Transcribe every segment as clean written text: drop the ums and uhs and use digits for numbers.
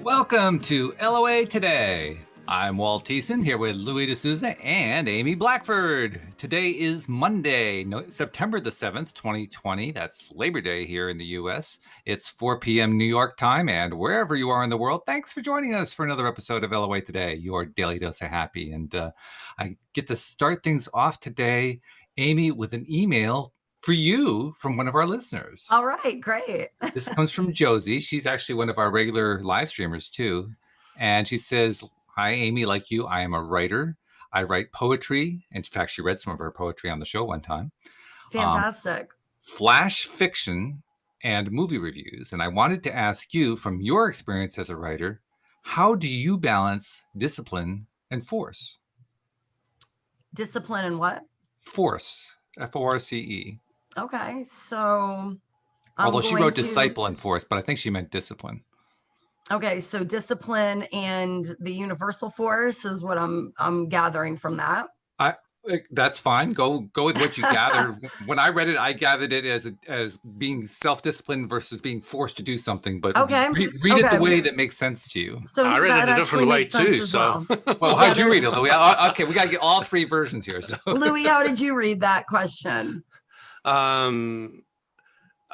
Welcome to LOA Today. I'm Walt Thiessen here with Louis D'Souza and Amy Blackford. Today is Monday, September the 7th, 2020. That's Labor Day here in the U.S. It's 4 p.m. New York time, and wherever you are in the world, thanks for joining us for another episode of LOA Today, your daily dose of happy. And I get to start things off today, Amy, with an email for you from one of our listeners. All right, great. This comes from Josie. She's actually one of our regular live streamers too. And she says, "Hi, Amy, like you, I am a writer. I write poetry. In fact, she read some of her poetry on the show one time. Fantastic. Flash fiction and movie reviews. And I wanted to ask you, from your experience as a writer, how do you balance discipline and force?" Discipline and what? Force. F-O-R-C-E. Okay, so Although she wrote disciple and force, but I think she meant discipline. Okay, so discipline and the universal force is what I'm gathering from that. That's fine. Go with what you gather. When I read it, I gathered it as being self-disciplined versus being forced to do something. But okay, read it the way that makes sense to you. So I read it a different way too. So, well, how'd you read it, Louis? Okay, we got to get all three versions here. So, Louis, how did you read that question?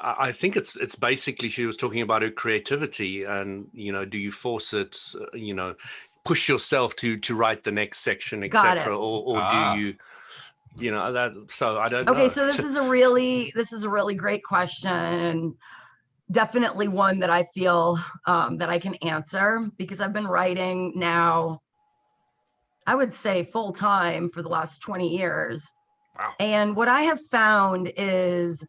I think it's basically she was talking about her creativity, and do you force it? Push yourself to write the next section, etc., or do you? That. So I don't know. Okay, so this is a really great question, and definitely one that I feel that I can answer, because I've been writing now, I would say full time, for the last 20 years. Wow. And what I have found is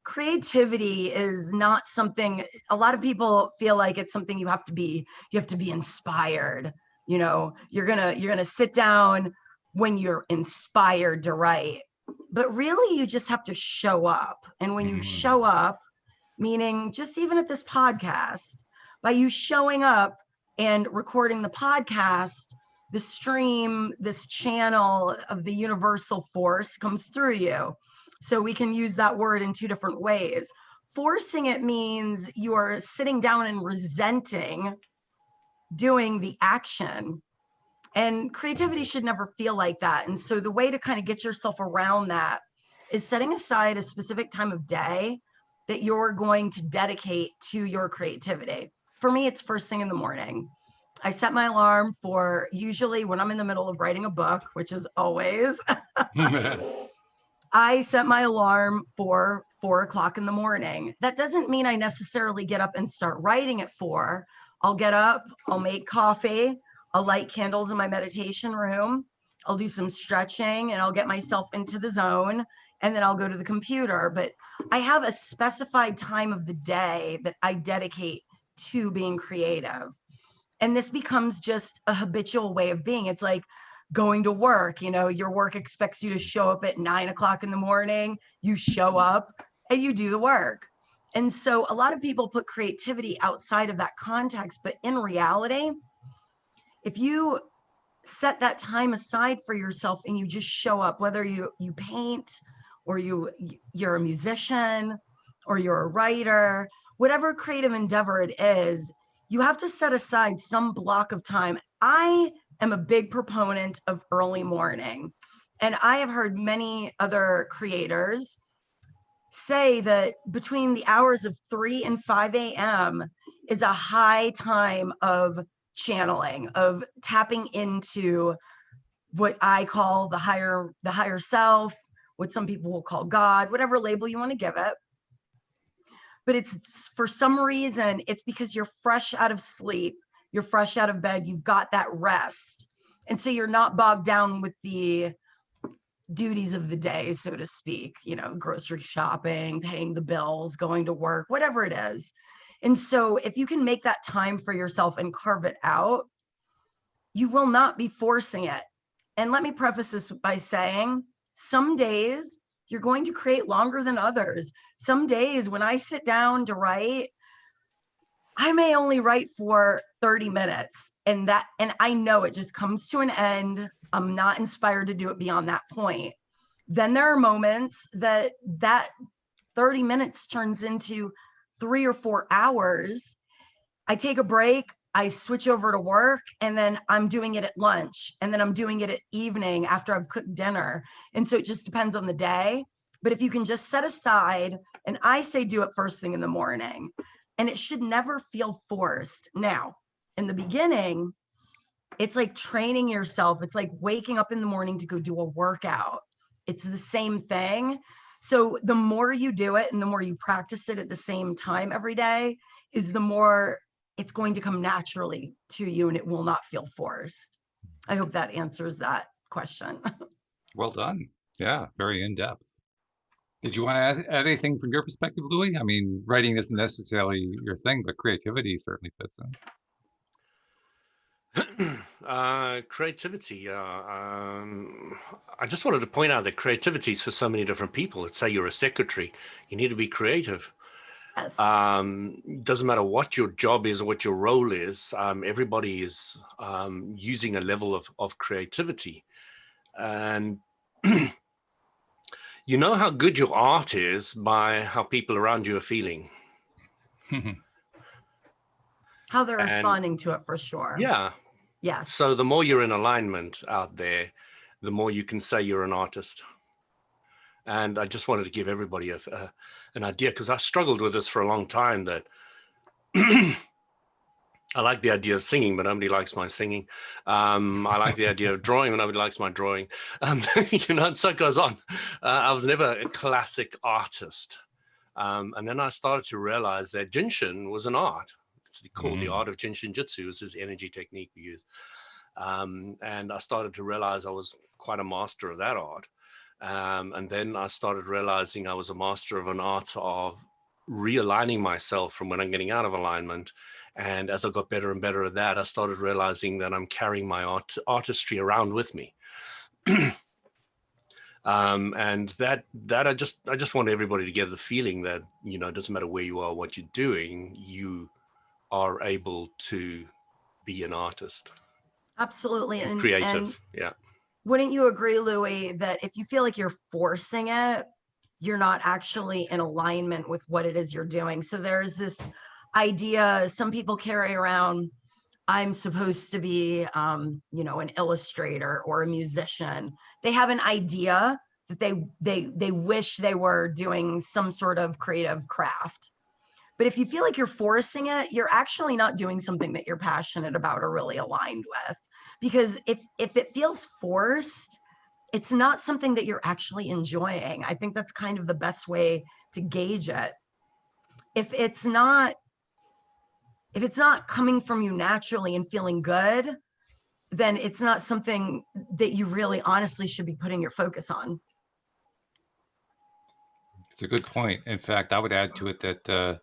creativity is not something, a lot of people feel like it's something you have to be inspired. You're gonna sit down when you're inspired to write, but really you just have to show up. And when you show up, meaning just even at this podcast, by you showing up and recording the podcast, the stream, this channel of the universal force comes through you. So we can use that word in two different ways. Forcing it means you are sitting down and resenting doing the action. And creativity should never feel like that. And so the way to kind of get yourself around that is setting aside a specific time of day that you're going to dedicate to your creativity. For me, it's first thing in the morning. I set my alarm for usually when I'm in the middle of writing a book, which is always. I set my alarm for 4 o'clock in the morning. That doesn't mean I necessarily get up and start writing at 4. I'll get up, I'll make coffee, I'll light candles in my meditation room, I'll do some stretching, and I'll get myself into the zone, and then I'll go to the computer. But I have a specified time of the day that I dedicate to being creative. And this becomes just a habitual way of being. It's like going to work. Your work expects you to show up at 9 o'clock in the morning. You show up and you do the work. And so a lot of people put creativity outside of that context, but in reality, if you set that time aside for yourself and you just show up, whether you paint, or you're a musician, or you're a writer, whatever creative endeavor it is, you have to set aside some block of time. I am a big proponent of early morning. And I have heard many other creators say that between the hours of 3 and 5 a.m. is a high time of channeling, of tapping into what I call the higher self, what some people will call God, whatever label you want to give it. But it's, for some reason, it's because you're fresh out of sleep, you're fresh out of bed, you've got that rest. And so you're not bogged down with the duties of the day, so to speak, grocery shopping, paying the bills, going to work, whatever it is. And so if you can make that time for yourself and carve it out, you will not be forcing it. And let me preface this by saying, some days you're going to create longer than others. Some days when I sit down to write, I may only write for 30 minutes, and I know it just comes to an end. I'm not inspired to do it beyond that point. Then there are moments that 30 minutes turns into 3 or 4 hours, I take a break, I switch over to work, and then I'm doing it at lunch, and then I'm doing it at evening after I've cooked dinner. And so it just depends on the day. But if you can just set aside, and I say do it first thing in the morning, and it should never feel forced. Now, in the beginning, it's like training yourself. It's like waking up in the morning to go do a workout. It's the same thing. So the more you do it and the more you practice it at the same time every day, is the more it's going to come naturally to you and it will not feel forced. I hope that answers that question. Well done. Yeah, very in-depth. Did you want to add anything from your perspective, Louis? I mean, writing isn't necessarily your thing, but creativity certainly fits in. Creativity. I just wanted to point out that creativity is for so many different people. Let's say you're a secretary, you need to be creative. Yes. Doesn't matter what your job is or what your role is. Everybody is using a level of creativity, and you know how good your art is by how people around you are feeling. How they're responding to it, for sure. Yeah. Yes. So the more you're in alignment out there, the more you can say you're an artist. And I just wanted to give everybody an idea, because I struggled with this for a long time, that I like the idea of singing, but nobody likes my singing. I like the idea of drawing, but nobody likes my drawing. And so it goes on. I was never a classic artist. And then I started to realize that Jinshin was an art. It's called the art of Jinshin Jitsu. It's this energy technique we use. And I started to realize I was quite a master of that art. And then I started realizing I was a master of an art of realigning myself from when I'm getting out of alignment. And as I got better and better at that, I started realizing that I'm carrying my artistry around with me. And that I just want everybody to get the feeling that, it doesn't matter where you are, what you're doing, you are able to be an artist. Absolutely. And creative. And yeah. Wouldn't you agree, Louis, that if you feel like you're forcing it, you're not actually in alignment with what it is you're doing? So there's this idea some people carry around, I'm supposed to be, an illustrator or a musician. They have an idea that they wish they were doing some sort of creative craft. But if you feel like you're forcing it, you're actually not doing something that you're passionate about or really aligned with. Because if it feels forced, it's not something that you're actually enjoying. I think that's kind of the best way to gauge it. If it's not coming from you naturally and feeling good, then it's not something that you really honestly should be putting your focus on. It's a good point. In fact, I would add to it that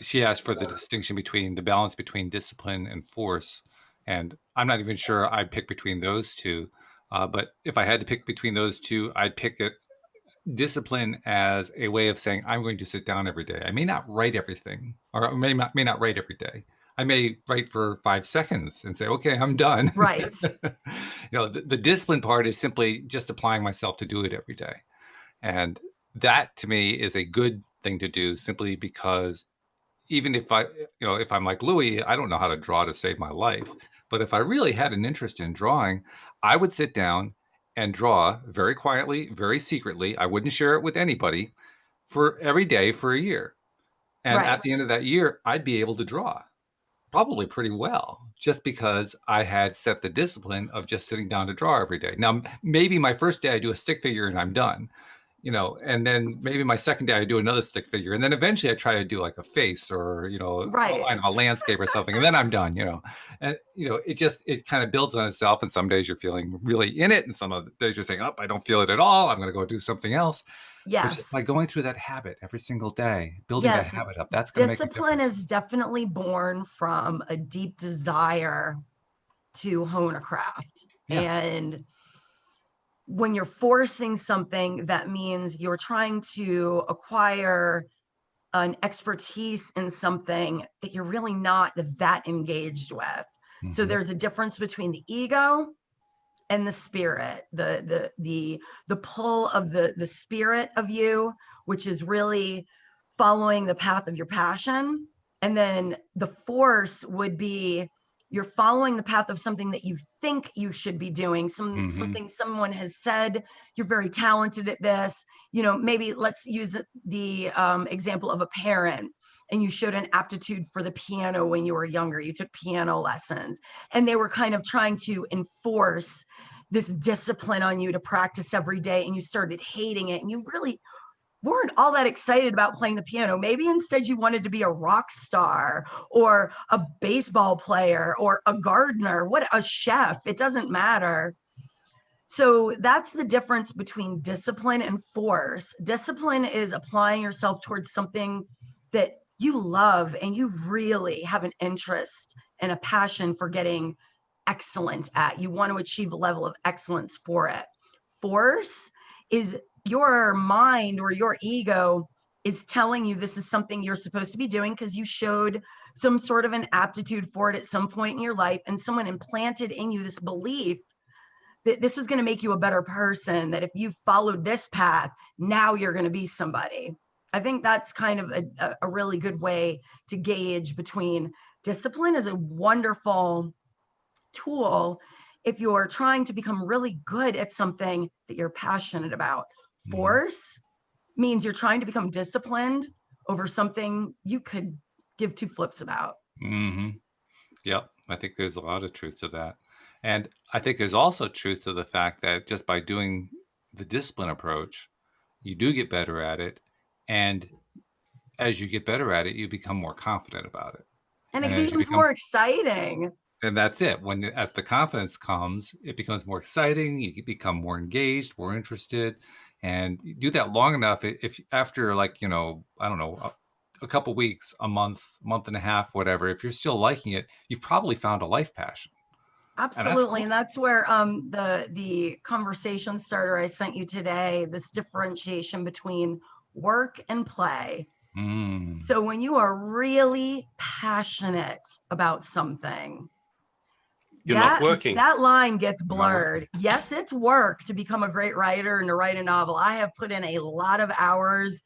she asked for the distinction between the balance between discipline and force. And I'm not even sure I'd pick between those two. But if I had to pick between those two, I'd pick discipline as a way of saying, I'm going to sit down every day. I may not write everything, or I may not write every day. I may write for 5 seconds and say, okay, I'm done. Right. The discipline part is simply just applying myself to do it every day. And that to me is a good thing to do, simply because even if if I'm like Louis, I don't know how to draw to save my life. But if I really had an interest in drawing, I would sit down and draw very quietly, very secretly. I wouldn't share it with anybody for every day for a year. And Right. at the end of that year, I'd be able to draw probably pretty well, just because I had set the discipline of just sitting down to draw every day. Now, maybe my first day I do a stick figure and I'm done. And then maybe my second day I do another stick figure, and then eventually I try to do like a face or Right. a landscape or something, and then I'm done. And it kind of builds on itself. And some days you're feeling really in it, and some other days you're saying, "Oh, I don't feel it at all. I'm going to go do something else." Yes. But just by going through that habit every single day, building that habit up, that's going to make a difference. Discipline is definitely born from a deep desire to hone a craft. Yeah. And when you're forcing something, that means you're trying to acquire an expertise in something that you're really not that engaged with. Mm-hmm. So there's a difference between the ego and the spirit, the pull of the spirit of you, which is really following the path of your passion, And then the force would be you're following the path of something that you think you should be doing, something someone has said, you're very talented at this. You know, maybe let's use the example of a parent, and you showed an aptitude for the piano when you were younger. You took piano lessons, and they were kind of trying to enforce this discipline on you to practice every day, and you started hating it, and you really weren't all that excited about playing the piano. Maybe instead you wanted to be a rock star or a baseball player or a gardener, a chef, it doesn't matter. So that's the difference between discipline and force. Discipline is applying yourself towards something that you love and you really have an interest and a passion for getting excellent at. You want to achieve a level of excellence for it. Force is your mind or your ego is telling you this is something you're supposed to be doing because you showed some sort of an aptitude for it at some point in your life, and someone implanted in you this belief that this was going to make you a better person, that if you followed this path, now you're going to be somebody. I think that's kind of a really good way to gauge between discipline is a wonderful tool if you're trying to become really good at something that you're passionate about. Force means you're trying to become disciplined over something you could give two flips about. Yep. I think there's a lot of truth to that. And I think there's also truth to the fact that just by doing the discipline approach, you do get better at it. And as you get better at it, you become more confident about it. And it becomes more exciting. And that's it. As the confidence comes, it becomes more exciting. You become more engaged, more interested, and you do that long enough. If after I don't know, a couple weeks, a month and a half, whatever, if you're still liking it, you've probably found a life passion. Absolutely. And that's where the conversation starter I sent you today, this differentiation between work and play. So when you are really passionate about something, you're not working. That line gets blurred. Yes, it's work to become a great writer and to write a novel. I have put in a lot of hours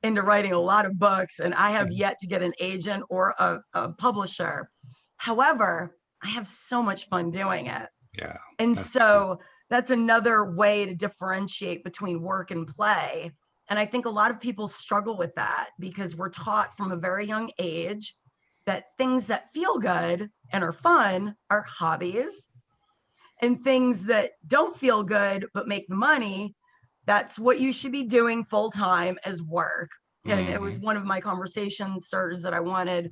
into writing a lot of books, and I have yet to get an agent or a publisher. However, I have so much fun doing it. Yeah. And so that's another way to differentiate between work and play. And I think a lot of people struggle with that because we're taught from a very young age that things that feel good and are fun are hobbies, and things that don't feel good but make the money, that's what you should be doing full time as work. And it was one of my conversation starters that I wanted,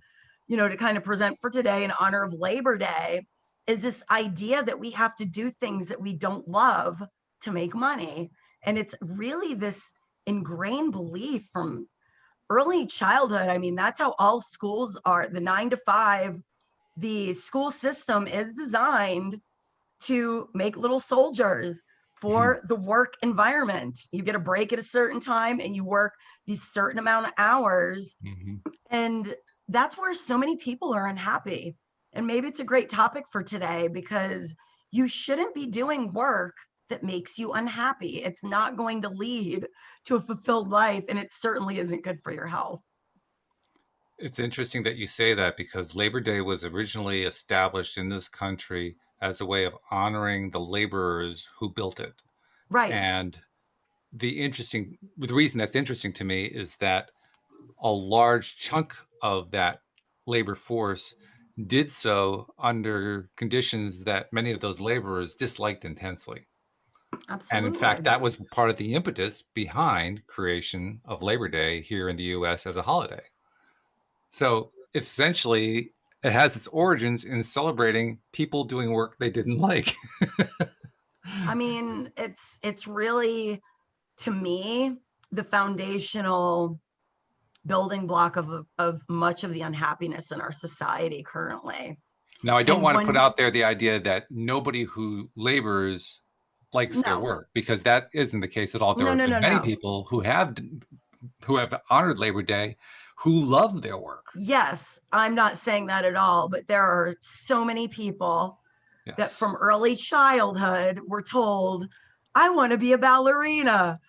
to kind of present for today in honor of Labor Day, is this idea that we have to do things that we don't love to make money. And it's really this ingrained belief from early childhood. I mean, that's how all schools are. The 9 to 5, the school system is designed to make little soldiers for the work environment. You get a break at a certain time and you work these certain amount of hours. And that's where so many people are unhappy. And maybe it's a great topic for today, because you shouldn't be doing work that makes you unhappy. It's not going to lead to a fulfilled life, and it certainly isn't good for your health. It's interesting that you say that, because Labor Day was originally established in this country as a way of honoring the laborers who built it. Right. And the reason that's interesting to me is that a large chunk of that labor force did so under conditions that many of those laborers disliked intensely. Absolutely. And in fact, that was part of the impetus behind creation of Labor Day here in the US as a holiday. So essentially, it has its origins in celebrating people doing work they didn't like. I mean, it's really, to me, the foundational building block of much of the unhappiness in our society currently. Now, I don't want to put out there the idea that nobody who labors likes their work, because that isn't the case at all. There have been many people who have honored Labor Day who love their work. Yes, I'm not saying that at all, but there are so many people that from early childhood were told, I want to be a ballerina.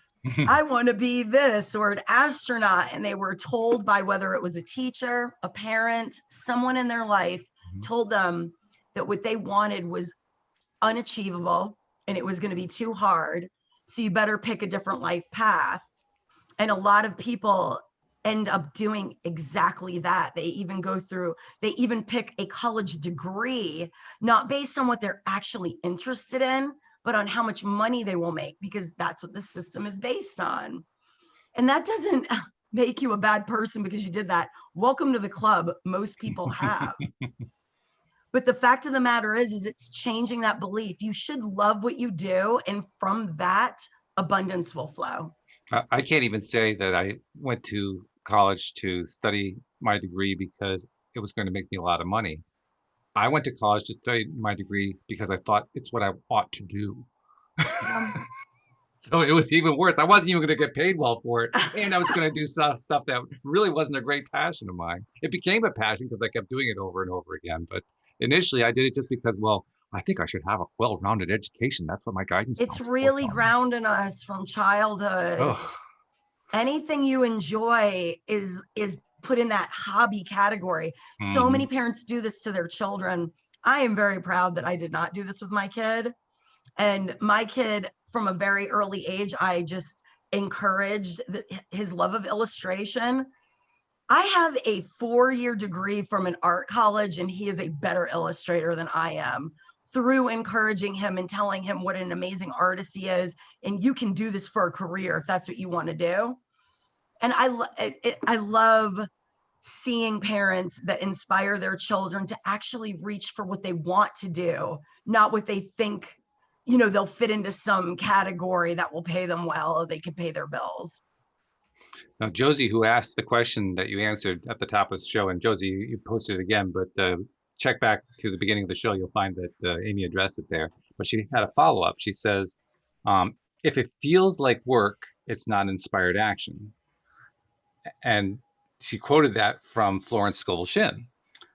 I want to be this or an astronaut. And they were told by whether it was a teacher, a parent, someone in their life told them that what they wanted was unachievable and it was going to be too hard. So you better pick a different life path. And a lot of people end up doing exactly that. They even pick a college degree, not based on what they're actually interested in, but on how much money they will make, because that's what the system is based on. And that doesn't make you a bad person because you did that. Welcome to the club. Most people have. But the fact of the matter is it's changing that belief. You should love what you do. And from that, abundance will flow. I can't even say that I went to college to study my degree because it was going to make me a lot of money. I went to college to study my degree because I thought it's what I ought to do. So it was even worse. I wasn't even going to get paid well for it. And I was going to do stuff that really wasn't a great passion of mine. It became a passion because I kept doing it over and over again. But initially I did it just because, well, I think I should have a well-rounded education. That's what my guidance It's counselor really told me. grounding us from childhood. Ugh. Anything you enjoy is put in that hobby category. So many parents do this to their children. I am very proud that I did not do this with my kid. And my kid, from a very early age, I just encouraged his love of illustration. I have a 4-year degree from an art college, and he is a better illustrator than I am, through encouraging him and telling him what an amazing artist he is. And you can do this for a career if that's what you want to do. And I love seeing parents that inspire their children to actually reach for what they want to do, not what they think, they'll fit into some category that will pay them well, or they could pay their bills. Now, Josie, who asked the question that you answered at the top of the show, and Josie, you posted it again, but check back to the beginning of the show, you'll find that Amy addressed it there. But she had a follow-up. She says, if it feels like work, it's not inspired action. And she quoted that from Florence Scovel Shinn.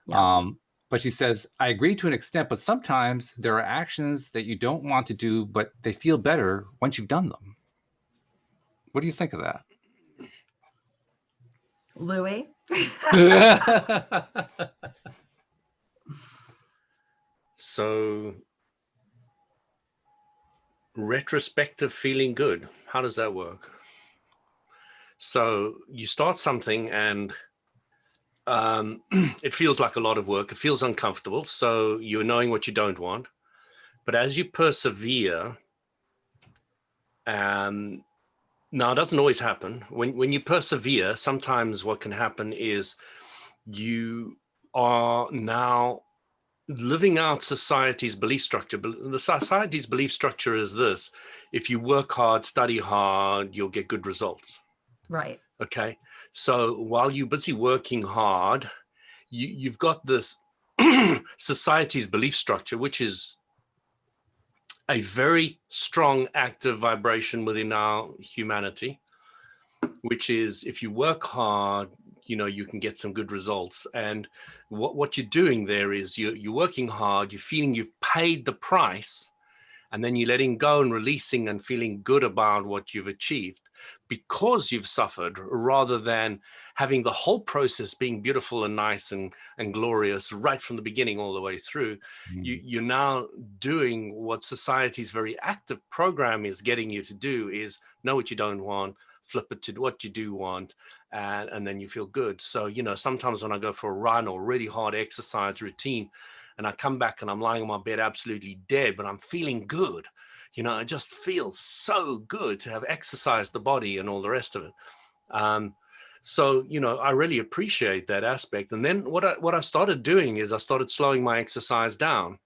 Yeah. But she says, I agree to an extent, but sometimes there are actions that you don't want to do, but they feel better once you've done them. What do you think of that? Louis? So, retrospective feeling good. How does that work? So you start something and it feels like a lot of work. It feels uncomfortable. So you're knowing what you don't want. But as you persevere, now it doesn't always happen. When you persevere, sometimes what can happen is you are now living out society's belief structure. The society's belief structure is this: if you work hard, study hard, you'll get good results. Right. Okay. So while you're busy working hard, you've got this society's belief structure, which is a very strong active vibration within our humanity, which is if you work hard, you can get some good results. And what you're doing there is you're working hard, you're feeling you've paid the price, and then you're letting go and releasing and feeling good about what you've achieved because you've suffered, rather than having the whole process being beautiful and nice and glorious right from the beginning all the way through. You're now doing what society's very active program is getting you to do, is know what you don't want, flip it to what you do want, and then you feel good. So, sometimes when I go for a run or really hard exercise routine, and I come back and I'm lying on my bed absolutely dead, but I'm feeling good. It just feels so good to have exercised the body and all the rest of it. So, I really appreciate that aspect. And then what I started doing is I started slowing my exercise down,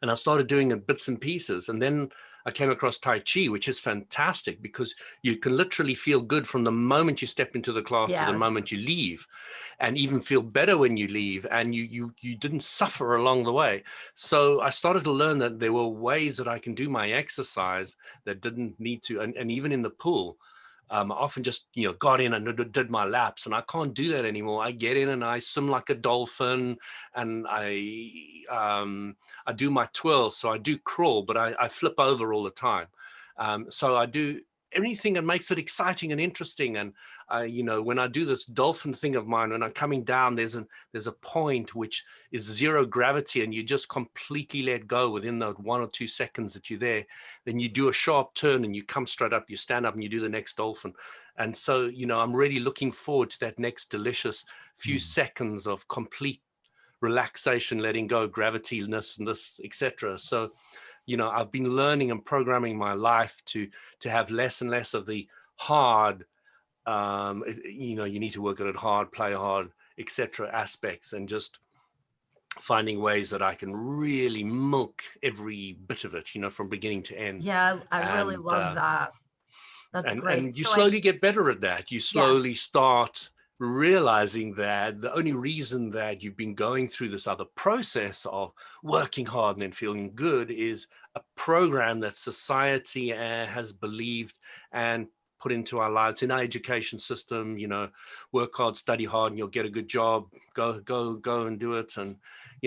and I started doing it bits and pieces. And then I came across Tai Chi, which is fantastic because you can literally feel good from the moment you step into the class to the moment you leave, and even feel better when you leave, and you didn't suffer along the way. So I started to learn that there were ways that I can do my exercise that didn't need to, and even in the pool, I often just, got in and did my laps, and I can't do that anymore. I get in and I swim like a dolphin, and I do my twirls. So I do crawl, but I flip over all the time. So I do anything that makes it exciting and interesting. And when I do this dolphin thing of mine, when I'm coming down, there's a point which is zero gravity, and you just completely let go within the 1 or 2 seconds that you're there. Then you do a sharp turn and you come straight up, you stand up and you do the next dolphin. And so, I'm really looking forward to that next delicious few seconds of complete relaxation, letting go, gravityness, and this, etc. So, I've been learning and programming my life to have less and less of the hard, you need to work at it hard, play hard, etc. aspects, and just finding ways that I can really milk every bit of it, from beginning to end. Yeah, I really love that. That's great. And you slowly get better at that. You slowly start realizing that the only reason that you've been going through this other process of working hard and then feeling good is a program that society has believed and put into our lives, in our education system. Work hard, study hard, and you'll get a good job. Go and do it, and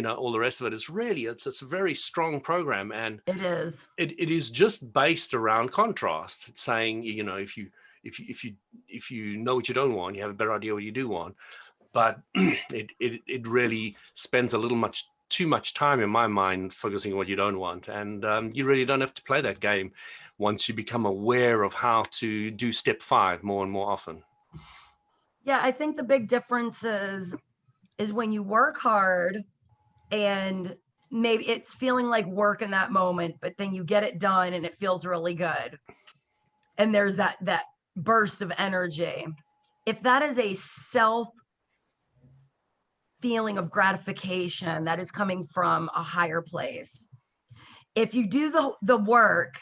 all the rest of it. It's a very strong program, and it is. It is just based around contrast. It's saying, if you know what you don't want, you have a better idea what you do want. But it really spends a little too much time, in my mind, focusing on what you don't want. And you really don't have to play that game once you become aware of how to do step 5 more and more often. Yeah, I think the big difference is when you work hard and maybe it's feeling like work in that moment, but then you get it done and it feels really good. And there's that burst of energy. If that is a self feeling of gratification that is coming from a higher place, if you do the work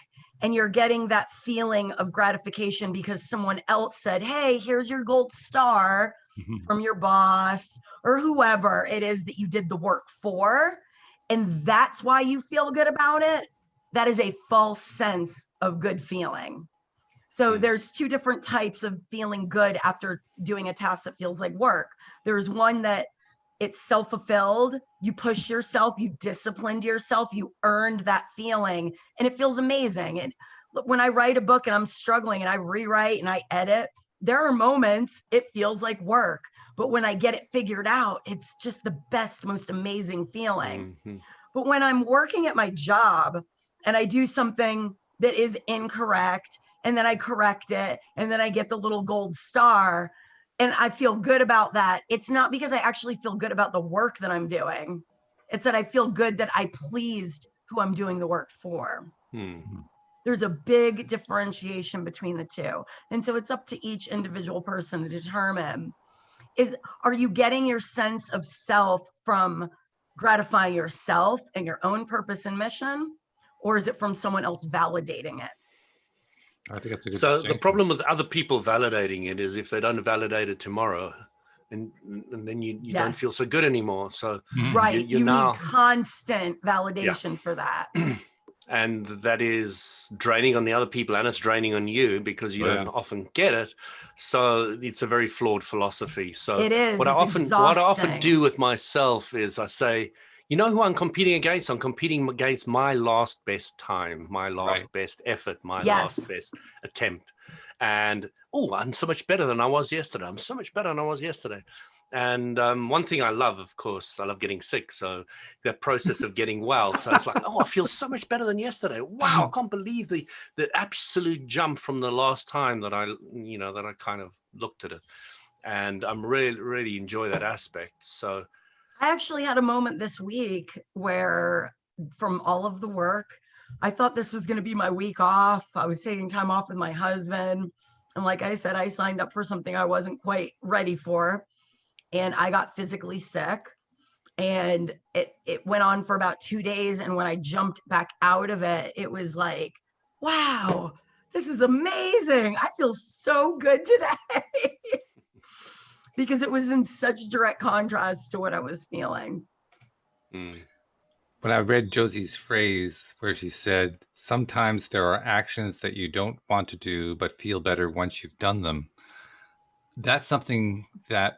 and you're getting that feeling of gratification because someone else said, hey, here's your gold star from your boss or whoever it is that you did the work for, and that's why you feel good about it, that is a false sense of good feeling. So there's 2 different types of feeling good after doing a task that feels like work. There's one that it's self-fulfilled, you push yourself, you disciplined yourself, you earned that feeling, and it feels amazing. And when I write a book and I'm struggling and I rewrite and I edit, there are moments it feels like work, but when I get it figured out, it's just the best, most amazing feeling. But when I'm working at my job and I do something that is incorrect, and then I correct it, and then I get the little gold star, and I feel good about that, it's not because I actually feel good about the work that I'm doing. It's that I feel good that I pleased who I'm doing the work for. There's a big differentiation between the 2. And so it's up to each individual person to determine, are you getting your sense of self from gratifying yourself and your own purpose and mission, or is it from someone else validating it? I think that's a good So distinction. the problem with other people validating it is if they don't validate it tomorrow, and then you don't feel so good anymore. So right, you now need constant validation for that. And that is draining on the other people, and it's draining on you because you don't often get it. So it's a very flawed philosophy. So it is. What I often do with myself is I say, who I'm competing against? I'm competing against my last best time, my last best effort, my last best attempt. And, I'm so much better than I was yesterday. I'm so much better than I was yesterday. And one thing I love, of course, I love getting sick. So that process of getting well. So it's like, I feel so much better than yesterday. Wow, I can't believe the absolute jump from the last time that I kind of looked at it. And I'm really enjoy that aspect. So I actually had a moment this week where, from all of the work, I thought this was going to be my week off. I was taking time off with my husband. And like I said, I signed up for something I wasn't quite ready for. And I got physically sick. And it went on for about 2 days. And when I jumped back out of it, it was like, wow, this is amazing. I feel so good today. Because it was in such direct contrast to what I was feeling. When I read Josie's phrase where she said, sometimes there are actions that you don't want to do, but feel better once you've done them. That's something that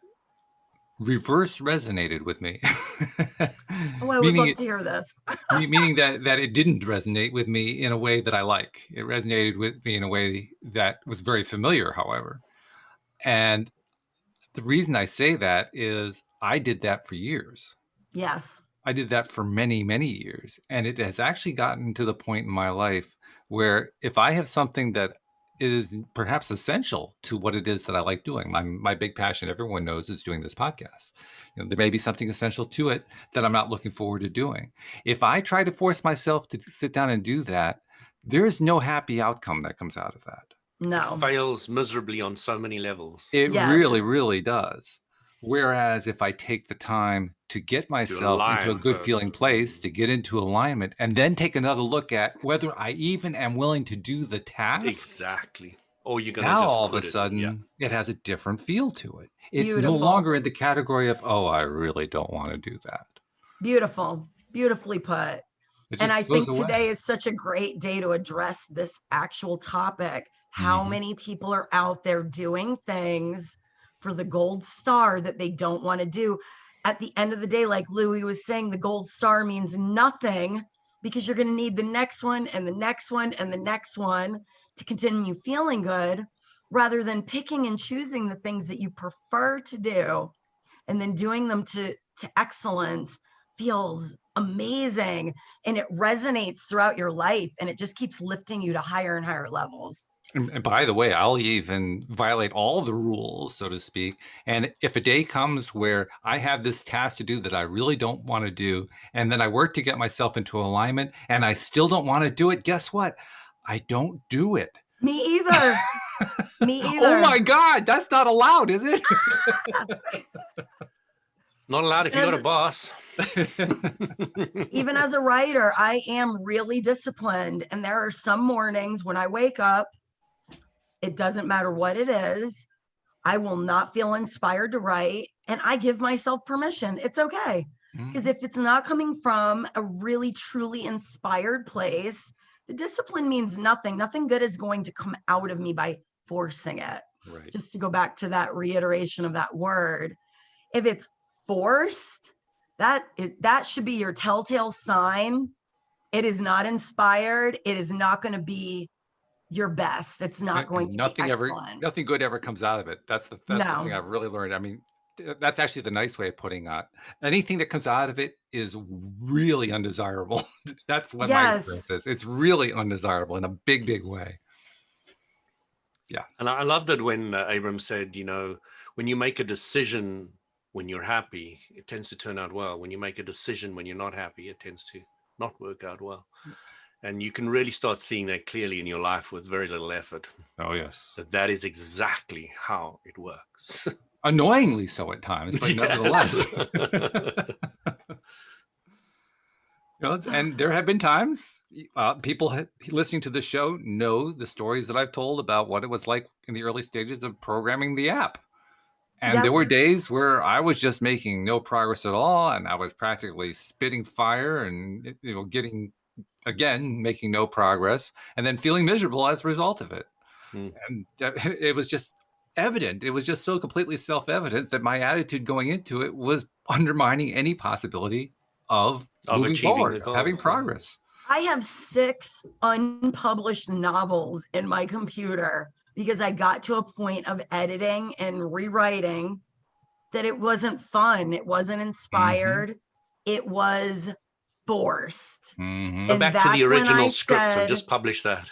reverse resonated with me. Oh, I would meaning love to hear this. meaning that it didn't resonate with me in a way that I like. It resonated with me in a way that was very familiar, however. And the reason I say that is I did that for years. Yes. I did that for many, many years. And it has actually gotten to the point in my life where if I have something that is perhaps essential to what it is that I like doing, my big passion, everyone knows, is doing this podcast. There may be something essential to it that I'm not looking forward to doing. If I try to force myself to sit down and do that, there is no happy outcome that comes out of that. It No. fails miserably on so many levels. It Yes. really, really does. Whereas if I take the time to get myself into a align good first. feeling place, to get into alignment, and then take another look at whether I even am willing to do the task, Exactly. Or you're going to now just all of a quit it. sudden it has a different feel to it. It's no Beautiful. longer in the category of, oh, I really don't want to do that. Beautiful. Beautifully put. It And just I goes think away. today is such a great day to address this actual topic. How many people are out there doing things for the gold star that they don't want to do? At the end of the day, like Louie was saying, the gold star means nothing because you're going to need the next one and the next one and the next one to continue feeling good, rather than picking and choosing the things that you prefer to do and then doing them to excellence feels amazing, and it resonates throughout your life, and it just keeps lifting you to higher and higher levels. And by the way, I'll even violate all the rules, so to speak. And if a day comes where I have this task to do that I really don't want to do, and then I work to get myself into alignment and I still don't want to do it, guess what? I don't do it. Me either. Me either. Oh my God, that's not allowed, is it? Not allowed if you got a boss. Even as a writer, I am really disciplined. And there are some mornings when I wake up, it doesn't matter what it is, I will not feel inspired to write. And I give myself permission. It's okay. Because if it's not coming from a really, truly inspired place, the discipline means nothing. Nothing good is going to come out of me by forcing it. Right. Just to go back to that reiteration of that word. If it's forced, that should be your telltale sign. It is not inspired. It is not going to be your best. It's not going to be excellent. Nothing good ever comes out of it. That's the thing I've really learned. I mean, that's actually the nice way of putting it. Anything that comes out of it is really undesirable. That's what my experience is. It's really undesirable in a big, big way. Yeah. And I loved it when Abram said, when you make a decision when you're happy, it tends to turn out well. When you make a decision when you're not happy, it tends to not work out well. And you can really start seeing that clearly in your life with very little effort. Oh, yes. That is exactly how it works. Annoyingly so at times, but nevertheless. And there have been times people listening to the show know the stories that I've told about what it was like in the early stages of programming the app. And there were days where I was just making no progress at all, and I was practically spitting fire and making no progress, and then feeling miserable as a result of it. And it was just evident. It was just so completely self-evident that my attitude going into it was undermining any possibility of moving forward, of having progress. I have 6 unpublished novels in my computer because I got to a point of editing and rewriting that it wasn't fun. It wasn't inspired. It was forced. Go back to the original script and just publish that.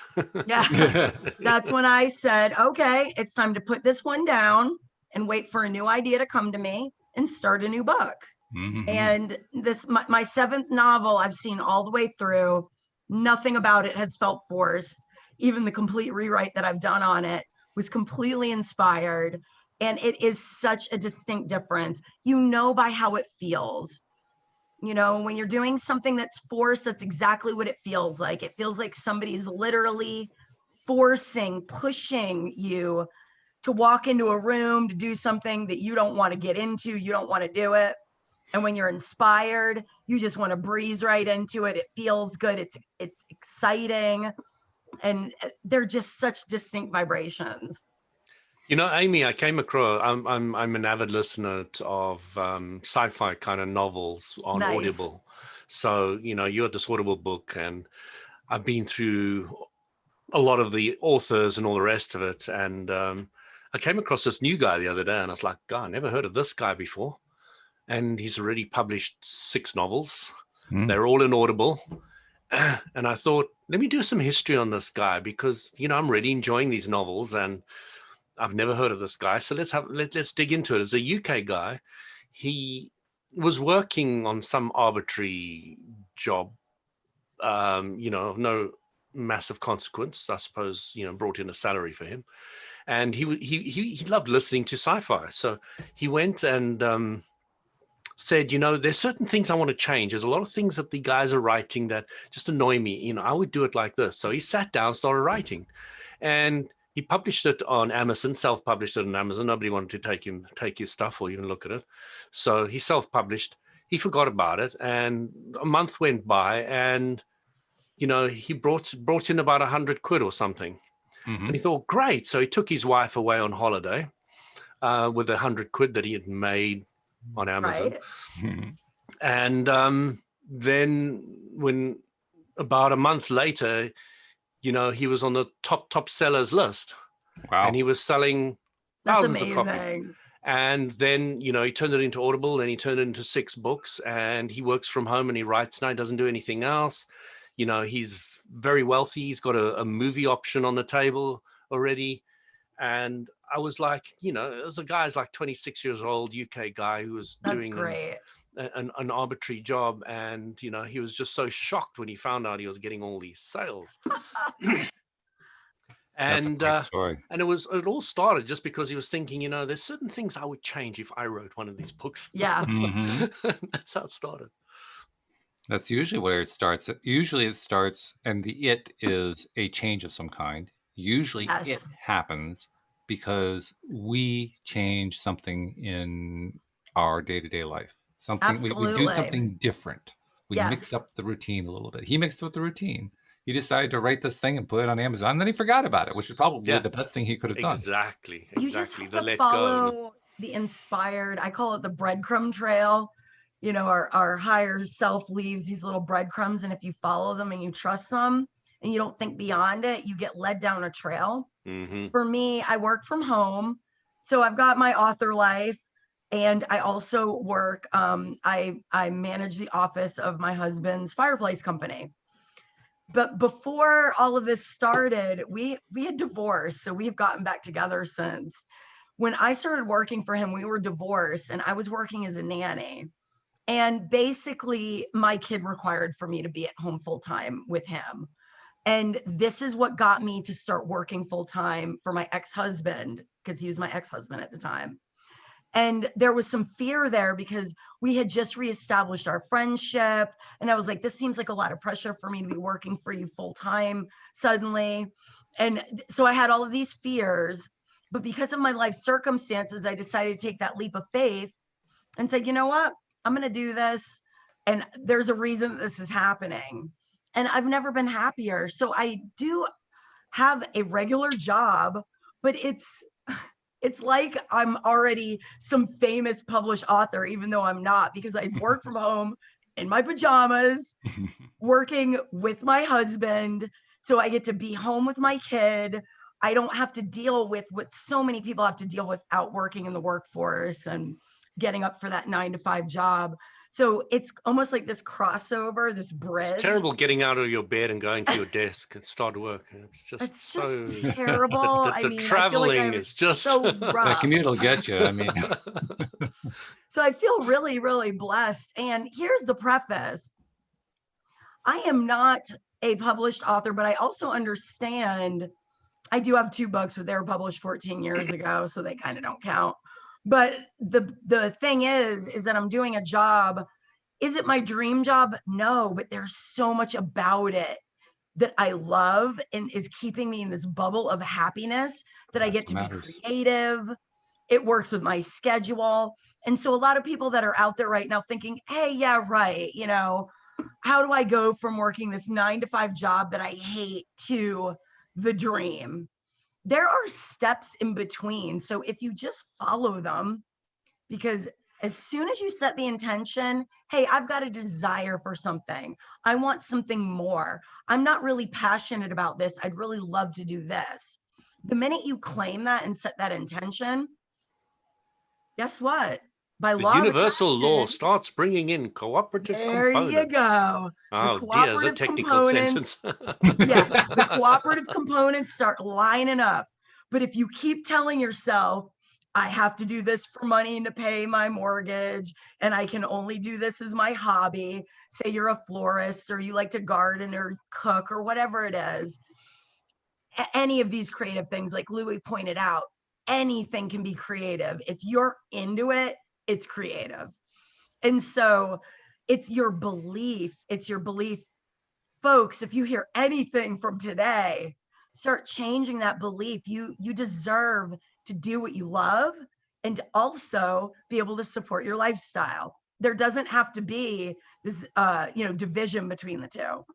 That's when I said, okay, it's time to put this one down and wait for a new idea to come to me and start a new book. And this, my 7th novel, I've seen all the way through. Nothing about it has felt forced. Even the complete rewrite that I've done on it was completely inspired. And it is such a distinct difference. By how it feels. When you're doing something that's forced, that's exactly what it feels like. It feels like somebody's literally pushing you to walk into a room to do something that you don't want to get into. You don't want to do it. And when you're inspired, you just want to breeze right into it. It feels good. It's exciting. And they're just such distinct vibrations. You know, Amy, I came across. I'm an avid listener of sci-fi kind of novels on Nice. Audible. So you know, you had this Audible book, and I've been through a lot of the authors and all the rest of it. And I came across this new guy the other day, and I was like, God, I never heard of this guy before. And he's already published 6 novels. They're all in Audible. And I thought, let me do some history on this guy because, you know, I'm really enjoying these novels and I've never heard of this guy. So let's dig into it. As a UK guy, he was working on some arbitrary job, you know, of no massive consequence, I suppose, you know, brought in a salary for him. And he loved listening to sci-fi. So he went and said, you know, there's certain things I want to change. There's a lot of things that the guys are writing that just annoy me. You know, I would do it like this. So he sat down, started writing, and he published it on Amazon, self-published it on Amazon. Nobody wanted to take his stuff or even look at it. So he self-published. He forgot about it. And a month went by and, you know, he brought in about 100 quid or something. And he thought, great. So he took his wife away on holiday with 100 quid that he had made on Amazon. Right. And then when about a month later, you know, he was on the top sellers list. Wow. And he was selling That's thousands of copies. amazing. And then, you know, he turned it into Audible and he turned it into 6 books and he works from home and he writes now, he doesn't do anything else. You know, he's very wealthy. He's got a movie option on the table already. And I was like, you know, as a guy who's like 26 years old, UK guy who was doing an arbitrary job. And, you know, he was just so shocked when he found out he was getting all these sales. And it all started just because he was thinking, you know, there's certain things I would change if I wrote one of these books. Yeah. That's how it started. That's usually where it starts. Usually it starts and it is a change of some kind. Usually it happens because we change something in our day-to-day life. Something we do something different. We mix up the routine a little bit. He mixed up the routine. He decided to write this thing and put it on Amazon, and then he forgot about it, which is probably the best thing he could have done. Exactly. You just have to follow the inspired, I call it the breadcrumb trail. You know, our higher self leaves these little breadcrumbs, and if you follow them and you trust them and you don't think beyond it, you get led down a trail. For me, I work from home, so I've got my author life, and I also work, I manage the office of my husband's fireplace company. But before all of this started, we had divorced, so we've gotten back together since. When I started working for him, we were divorced, and I was working as a nanny. And basically, my kid required for me to be at home full time with him. And this is what got me to start working full time for my ex-husband, because he was my ex-husband at the time. And there was some fear there because we had just reestablished our friendship. And I was like, this seems like a lot of pressure for me to be working for you full time suddenly. And so I had all of these fears. But because of my life circumstances, I decided to take that leap of faith and say, you know what? I'm going to do this. And there's a reason this is happening. And I've never been happier. So I do have a regular job, but it's like I'm already some famous published author, even though I'm not, because I work from home in my pajamas, working with my husband. So I get to be home with my kid. I don't have to deal with what so many people have to deal with out working in the workforce and getting up for that 9-to-5 job. So it's almost like this crossover, this bridge. It's terrible getting out of your bed and going to your desk and start work. It's just terrible. The traveling is just so rough. That commute will get you. I mean, so I feel really, really blessed. And here's the preface. I am not a published author, but I also understand I do have 2 books, but they were published 14 years ago, so they kind of don't count. But the thing is that I'm doing a job. Is it my dream job? No, but there's so much about it that I love and is keeping me in this bubble of happiness that I get to be creative. It works with my schedule. And so a lot of people that are out there right now thinking, hey, yeah, right. You know, how do I go from working this 9-to-5 job that I hate to the dream? there are steps in between. So if you just follow them, because as soon as you set the intention, hey, I've got a desire for something. I want something more. I'm not really passionate about this. I'd really love to do this. The minute you claim that and set that intention, guess what? By The law of universal law attraction, starts bringing in cooperative there you components. go. The Oh dear, is a cooperative technical components, sentence. yes, the cooperative components start lining up. But if you keep telling yourself, I have to do this for money to pay my mortgage, and I can only do this as my hobby. Say you're a florist or you like to garden or cook or whatever it is. Any of these creative things, like Louis pointed out, anything can be creative. If you're into it, it's creative. And so it's your belief. It's your belief. Folks, if you hear anything from today, start changing that belief. You deserve to do what you love and to also be able to support your lifestyle. There doesn't have to be this division between the two.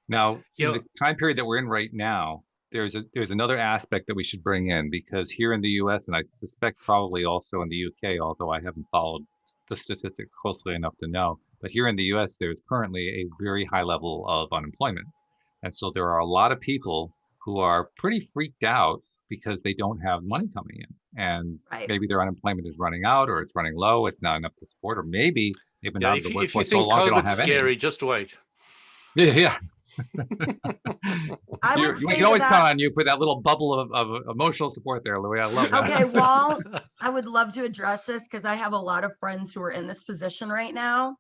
Now, in Yeah. the time period that we're in right now, there's another aspect that we should bring in, because here in the US, and I suspect probably also in the UK, although I haven't followed the statistics closely enough to know, but here in the US, there's currently a very high level of unemployment. And so there are a lot of people who are pretty freaked out because they don't have money coming in. And Right. maybe their unemployment is running out, or it's running low, it's not enough to support, or maybe they've been out of the If you workforce so think long they don't COVID's have any. scary, just wait. Yeah. I would We say can always that, count on you for that little bubble of emotional support there, Louis. I love that. okay, well, I would love to address this because I have a lot of friends who are in this position right now,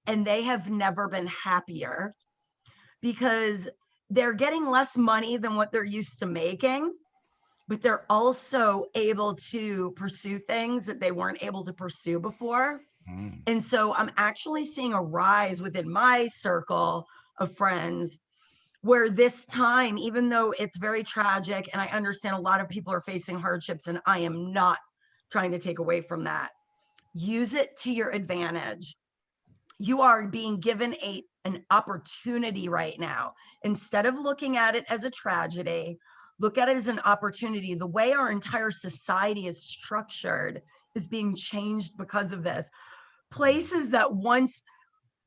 and they have never been happier because they're getting less money than what they're used to making, but they're also able to pursue things that they weren't able to pursue before. And so I'm actually seeing a rise within my circle of friends where this time, even though it's very tragic, and I understand a lot of people are facing hardships, and I am not trying to take away from that, use it to your advantage. You are being given an opportunity right now. Instead of looking at it as a tragedy, look at it as an opportunity. The way our entire society is structured is being changed because of this. Places that once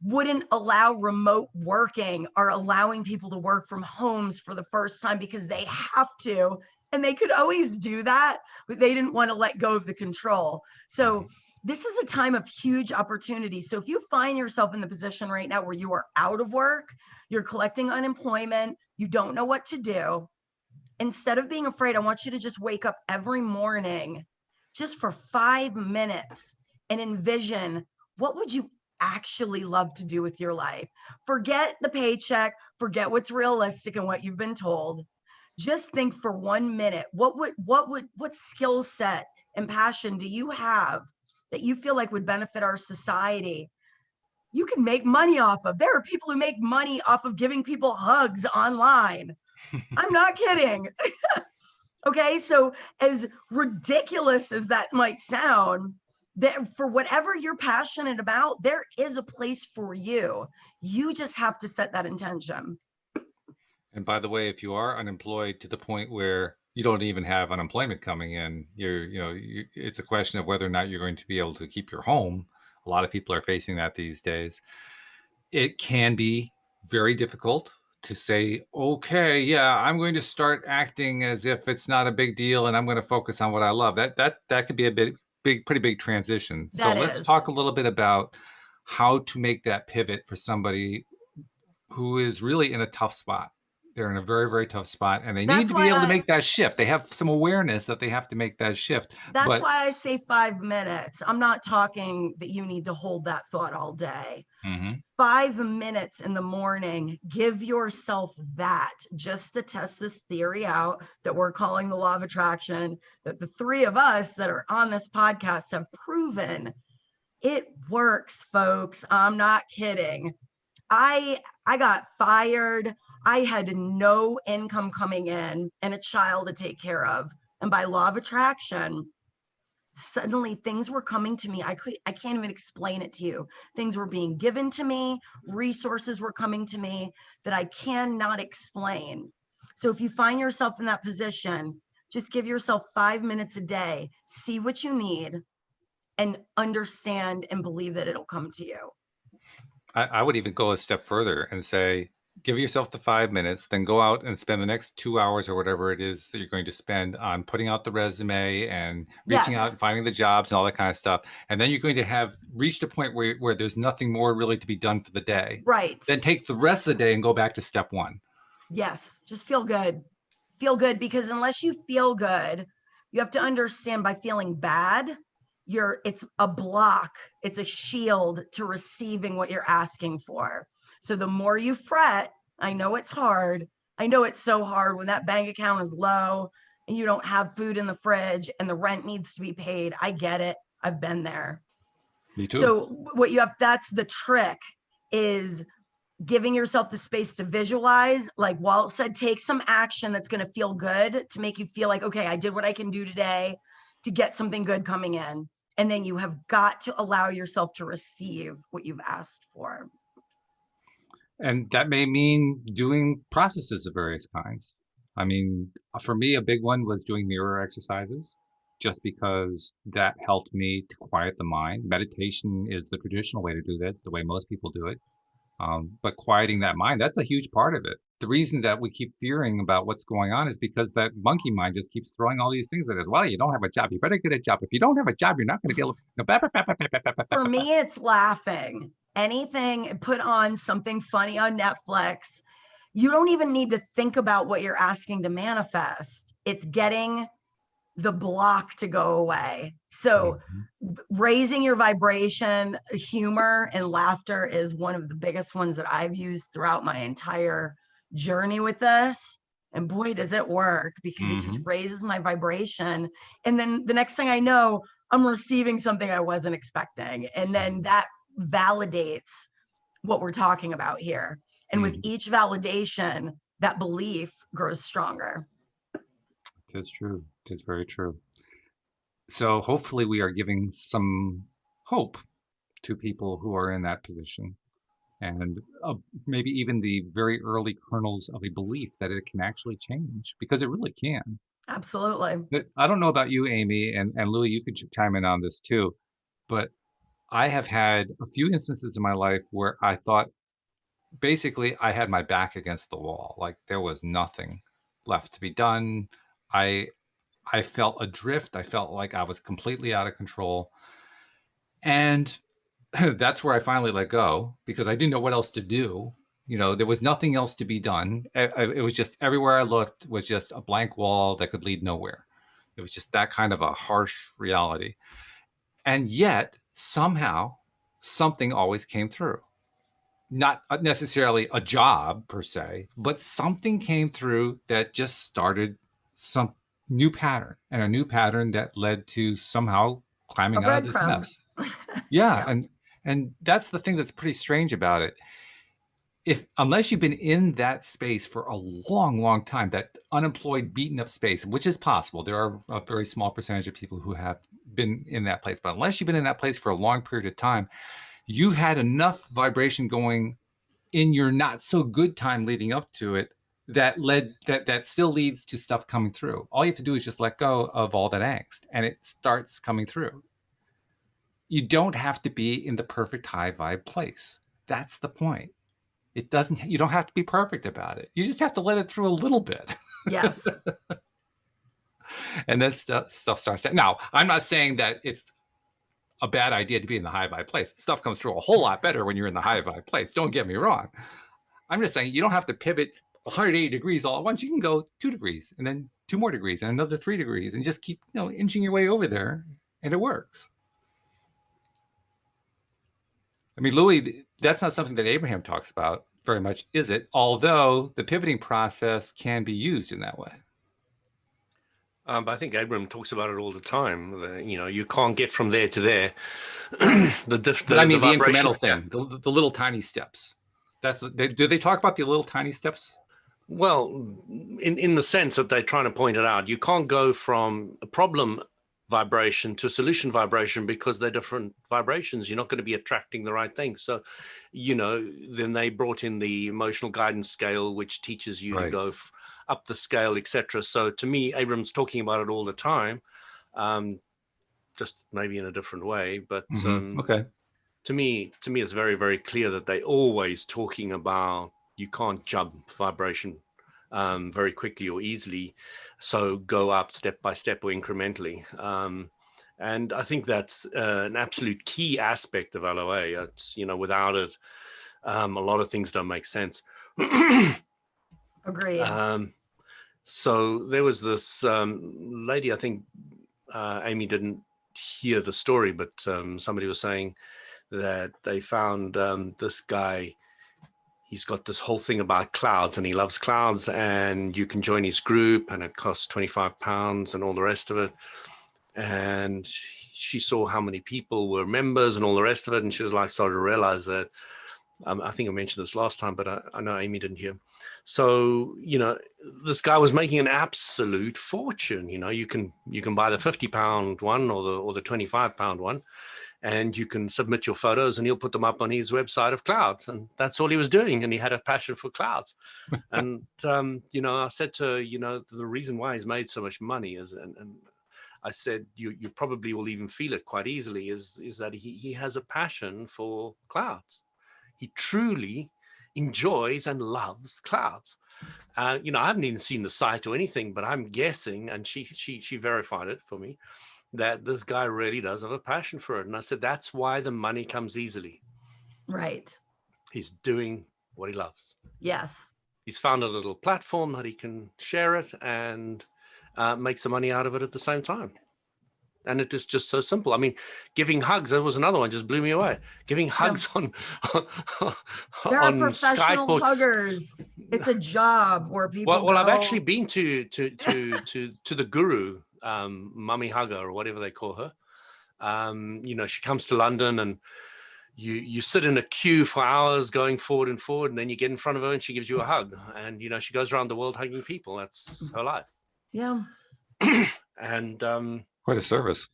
wouldn't allow remote working are allowing people to work from homes for the first time because they have to, and they could always do that, but they didn't want to let go of the control. So this is a time of huge opportunity. So if you find yourself in the position right now where you are out of work, you're collecting unemployment, you don't know what to do, instead of being afraid, I want you to just wake up every morning just for 5 minutes and envision, what would you actually love to do with your life? Forget the paycheck, forget what's realistic and what you've been told. Just think for 1 minute, what skill set and passion do you have that you feel like would benefit our society? You can make money off of. There are people who make money off of giving people hugs online. I'm not kidding. Okay, so as ridiculous as that might sound, that for whatever you're passionate about, there is a place for you. You just have to set that intention. And by the way, if you are unemployed to the point where you don't even have unemployment coming in, it's a question of whether or not you're going to be able to keep your home. A lot of people are facing that these days. It can be very difficult to say, okay, yeah, I'm going to start acting as if it's not a big deal and I'm going to focus on what I love. That could be a pretty big transition. So let's talk a little bit about how to make that pivot for somebody who is really in a tough spot. They're in a very, very tough spot, and they need to be able to make that shift. They have some awareness that they have to make that shift. That's why I say 5 minutes. I'm not talking that you need to hold that thought all day. 5 minutes in the morning, give yourself that, just to test this theory out that we're calling the law of attraction, that the three of us that are on this podcast have proven. It works, folks. I'm not kidding. I got fired. I had no income coming in and a child to take care of. And by law of attraction, suddenly things were coming to me. I can't even explain it to you. Things were being given to me. Resources were coming to me that I cannot explain. So if you find yourself in that position, just give yourself 5 minutes a day, see what you need, and understand and believe that it'll come to you. I would even go a step further and say, give yourself the 5 minutes, then go out and spend the next 2 hours or whatever it is that you're going to spend on putting out the resume and reaching out Yes. and finding the jobs and all that kind of stuff. And then you're going to have reached a point where there's nothing more really to be done for the day. Right. Then take the rest of the day and go back to step one. Yes. Just feel good. Feel good, because unless you feel good, you have to understand, by feeling bad, it's a block, it's a shield to receiving what you're asking for. So the more you fret, I know it's hard. I know it's so hard when that bank account is low and you don't have food in the fridge and the rent needs to be paid. I get it. I've been there. Me too. So that's the trick, is giving yourself the space to visualize. Like Walt said, take some action that's going to feel good, to make you feel like, okay, I did what I can do today to get something good coming in. And then you have got to allow yourself to receive what you've asked for. And that may mean doing processes of various kinds. I mean, for me, a big one was doing mirror exercises, just because that helped me to quiet the mind. Meditation is the traditional way to do this, the way most people do it. But quieting that mind, that's a huge part of it. The reason that we keep fearing about what's going on is because that monkey mind just keeps throwing all these things at us. Well, you don't have a job. You better get a job. If you don't have a job, you're not going to be able to. For me, it's laughing. Anything, put on something funny on Netflix. You don't even need to think about what you're asking to manifest. It's getting the block to go away. So raising your vibration, humor and laughter is one of the biggest ones that I've used throughout my entire journey with this. And boy, does it work, because it just raises my vibration. And then the next thing I know, I'm receiving something I wasn't expecting. And then that validates what we're talking about here. And with each validation, that belief grows stronger. It is true. It is very true. So hopefully we are giving some hope to people who are in that position, and maybe even the very early kernels of a belief that it can actually change, because it really can. Absolutely. But I don't know about you, Amy, and Louis, you could chime in on this too, but I have had a few instances in my life where I thought basically I had my back against the wall. Like there was nothing left to be done. I felt adrift. I felt like I was completely out of control. And that's where I finally let go, because I didn't know what else to do. You know, there was nothing else to be done. It was just, everywhere I looked was just a blank wall that could lead nowhere. It was just that kind of a harsh reality. And yet somehow something always came through. Not necessarily a job per se, but something came through that just started some new pattern, and a new pattern that led to somehow climbing out of this mess. Yeah. And that's the thing that's pretty strange about it. Unless you've been in that space for a long, long time, that unemployed, beaten up space, which is possible. There are a very small percentage of people who have been in that place, but unless you've been in that place for a long period of time, you had enough vibration going in your not so good time leading up to it that still leads to stuff coming through. All you have to do is just let go of all that angst, and it starts coming through. You don't have to be in the perfect high vibe place. That's the point. You don't have to be perfect about it. You just have to let it through a little bit. Yes. And then stuff starts to. Now, I'm not saying that it's a bad idea to be in the high vibe place. Stuff comes through a whole lot better when you're in the high vibe place. Don't get me wrong. I'm just saying you don't have to pivot 180 degrees all at once. You can go 2 degrees and then 2 more degrees and another 3 degrees and just keep, inching your way over there, and it works. I mean, Louis, that's not something that Abraham talks about very much, is it? Although the pivoting process can be used in that way. But I think Abraham talks about it all the time. You can't get from there to there. The incremental thing, the little tiny steps. Do they talk about the little tiny steps? Well, in the sense that they're trying to point it out, you can't go from a problem vibration to a solution vibration, because they're different vibrations. You're not going to be attracting the right things. So, then they brought in the emotional guidance scale, which teaches you to go up the scale, etc. So to me, Abram's talking about it all the time, just maybe in a different way. But Okay. to me, it's very, very clear that they're always talking about you can't jump vibration very quickly or easily. So go up step by step or incrementally. And I think that's an absolute key aspect of LOA. It's, without it, a lot of things don't make sense. Agreed. So there was this lady, I think Amy didn't hear the story, but somebody was saying that they found this guy. He's got this whole thing about clouds, and he loves clouds, and you can join his group, and it costs £25 and all the rest of it. And she saw how many people were members and all the rest of it, and she was like, started to realize that, I think I mentioned this last time, but I know Amy didn't hear. So, this guy was making an absolute fortune. You can buy the £50 one or the £25 one, and you can submit your photos and he'll put them up on his website of clouds. And that's all he was doing. And he had a passion for clouds. And, I said to her, the reason why he's made so much money is, and I said, you probably will even feel it quite easily, is that he has a passion for clouds. He truly enjoys and loves clouds. I haven't even seen the site or anything, but I'm guessing, and she verified it for me, that this guy really does have a passion for it. And I said, that's why the money comes easily. Right. He's doing what he loves. Yes. He's found a little platform that he can share it and make some money out of it at the same time. And it is just so simple. I mean, giving hugs, that was another one, just blew me away. Giving hugs on there are professional Skype huggers. It's a job where people Well, I've actually been to the guru, Mummy Hugger, or whatever they call her. She comes to London, and you sit in a queue for hours going forward, and then you get in front of her and she gives you a hug. And, she goes around the world hugging people. That's her life. Yeah. And quite a service.